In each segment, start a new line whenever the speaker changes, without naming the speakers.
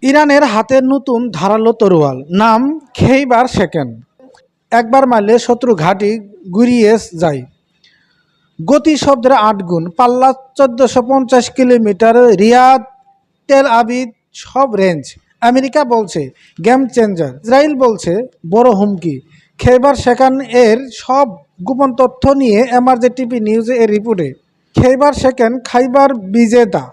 ইরানের হাতে নতুন ধারালো তরোয়াল, নাম খেইবার সেকেন্ড। একবার মারলে শত্রু ঘাঁটি গুড়িয়ে যায়। গতি শব্দের ৮ গুণ, পাল্লা ১৪৫০ কিলোমিটার, রিয়াদ তেল আবিদ সব রেঞ্জ। আমেরিকা বলছে গেম চেঞ্জার, ইসরায়েল বলছে বড় হুমকি। খেইবার সেকেন্ড এর সব গোপন তথ্য নিয়ে এমআরজেটিভি নিউজে এর রিপোর্টে। খেইবার সেকেন্ড খাইবার বিজেতা,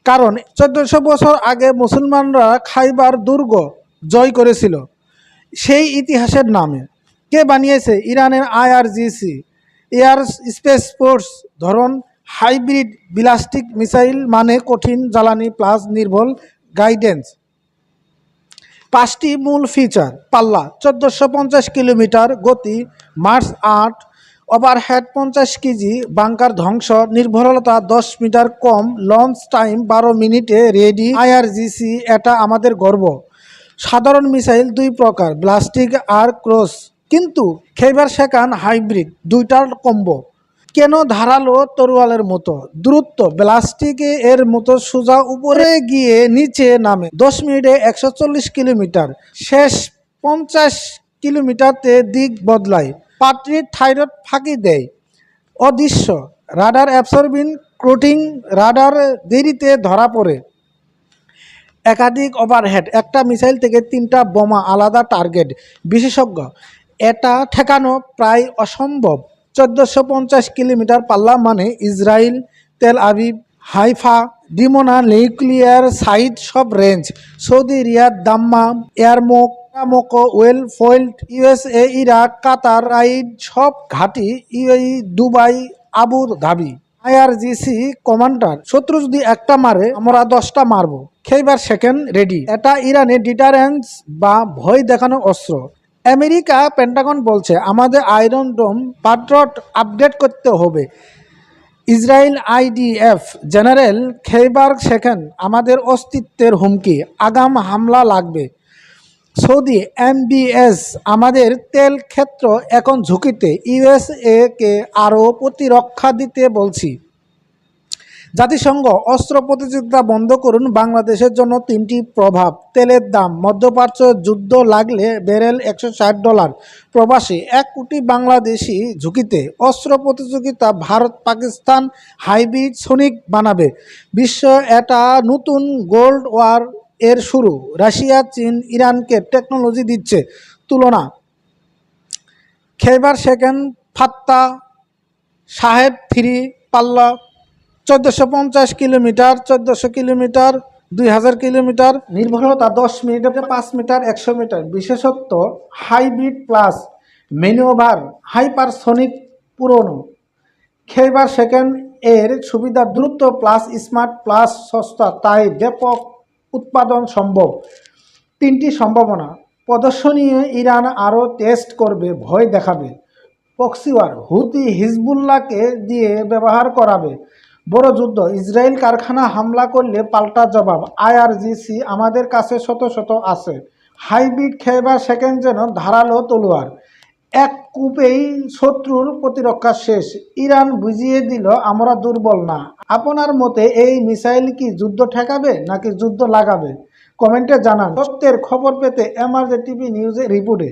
কারণ ১৪০০ বছর আগে মুসলমানরা খাইবার দুর্গ জয় করেছিল সেই ইতিহাসের নামে। কে বানিয়েছে? ইরানের আইআরজিসি এয়ার স্পেস ফোর্স। ধরন হাইব্রিড ব্যালিস্টিক মিসাইল, মানে কঠিন জ্বালানি প্লাস নির্ভুল গাইডেন্স। ৫টি মূল ফিচার: পাল্লা ১৪৫০ কিলোমিটার, গতি মার্চ ৮, ওভারহেড ৫০ কেজি, বাংকার ধ্বংস, নির্ভরতা ১০ মিটার কম, লঞ্চ টাইম ১২ মিনিটে রেডি। আইআরজিসি, এটা আমাদের গর্ব। সাধারণ মিসাইল ২ প্রকার, ব্লাস্টিক আর ক্রস, কিন্তু খেইবার সেকেন্ড হাইব্রিড, দুইটার কম্বো। কেন ধারালো তরোয়ালের মতো? দ্রুত, ব্লাস্টিকে এর মতো সোজা উপরে গিয়ে নিচে নামে। ১০ মিনিটে ১৪০ কিলোমিটার, শেষ ৫০ কিলোমিটারতে দিক বদলায়। পাত্রীর থাইরয়েড ফাঁকি দেয়। অদৃশ্য রাডার অ্যাবসর্বিং কোটিং, রাডার দেরিতে ধরা পড়ে। একাধিক ওভারহেড, একটা মিসাইল থেকে ৩টা বোমা, আলাদা টার্গেট। বিশেষজ্ঞ, এটা ঠেকানো প্রায় অসম্ভব। ১৪৫০ কিলোমিটার পাল্লা, মানে Israel, Tel Aviv, Haifa, Dimona nuclear site সব রেঞ্জ। সৌদি রিয়াদ, দাম্মাম, এয়ারমোক, মোকো, ওয়েল ফোল্ড, ইউএসএ, ইরাক, কাতার, রাইড সব ঘাঁটি, UAE, Dubai, Abu Dhabi. IRGC commander, শত্রু যদি একটা মারে আমরা ১০টা মারব। খেইবার সেকেন্ড রেডি, এটা ইরানের ডিটারেন্স বা ভয় দেখানো অস্ত্র। আমেরিকা পেন্টাগন বলছে আমাদের আয়রন ডোম পাট্রট আপডেট করতে হবে। ইসরায়েল আইডিএফ জেনারেল, খেইবার সেকেন্ড আমাদের অস্তিত্বের হুমকি, আগাম হামলা লাগবে। সৌদি এমবিএস, আমাদের তেল ক্ষেত্র এখন ঝুঁকিতে, ইউএসএ কে আরও প্রতিরক্ষা দিতে বলছি। জাতিসংঘ, অস্ত্র প্রতিযোগিতা বন্ধ করুন। বাংলাদেশের জন্য 3টি প্রভাব: তেলের দাম, মধ্যপ্রাচ্য যুদ্ধ লাগলে ব্যারেল $160, প্রবাসী ১ কোটি বাংলাদেশি ঝুঁকিতে। অস্ত্র প্রতিযোগিতা, ভারত পাকিস্তান হাইব্রিড সৈনিক বানাবে। বিশ্ব, এটা নতুন গোল্ড ওয়ার এর শুরু। রাশিয়া, চীন ইরানকে টেকনোলজি দিচ্ছে। তুলনা: খেইবার সেকেন্ড ফাত্তা সাহেব 3, পাল্লা ১৪৫০ কিলোমিটার, ১৪০০ কিলোমিটার, ২০০০ কিলোমিটার, নির্ভরতা ১০ মিনিটে ৫ মিটার, ১০০ মিটার। বিশেষত্ব হাইব্রিড প্লাস ম্যানুভার, হাইপারসোনিক পুরনো। খেইবার সেকেন্ড এর সুবিধা দ্রুত প্লাস স্মার্ট প্লাস সস্তা, তাই ব্যাপক উৎপাদন সম্ভব। 3টি সম্ভাবনা: প্রদর্শনীয়, ইরান আরও টেস্ট করবে, ভয় দেখাবে। প্রক্সিওয়ার, হুতি হিজবুল্লাহকে দিয়ে ব্যবহার করাবে। বড় যুদ্ধ, ইসরায়েল কারখানা হামলা করলে পাল্টা জবাব। আইআরজিসি, আমাদের কাছে শত শত আছে। হাইব্রিড খেইবার সেকেন্ড যেন ধারালো তলোয়ার, এক কূপেই শত্রুর প্রতিরক্ষা শেষ। ইরান বুঝিয়ে দিল আমরা দুর্বল না। আপনার মতে এই মিসাইল কি যুদ্ধ ঠেকাবে নাকি যুদ্ধ লাগাবে? কমেন্টে জানান। সত্যের খবর পেতে এমআরজেটিভি নিউজের রিপোর্টে।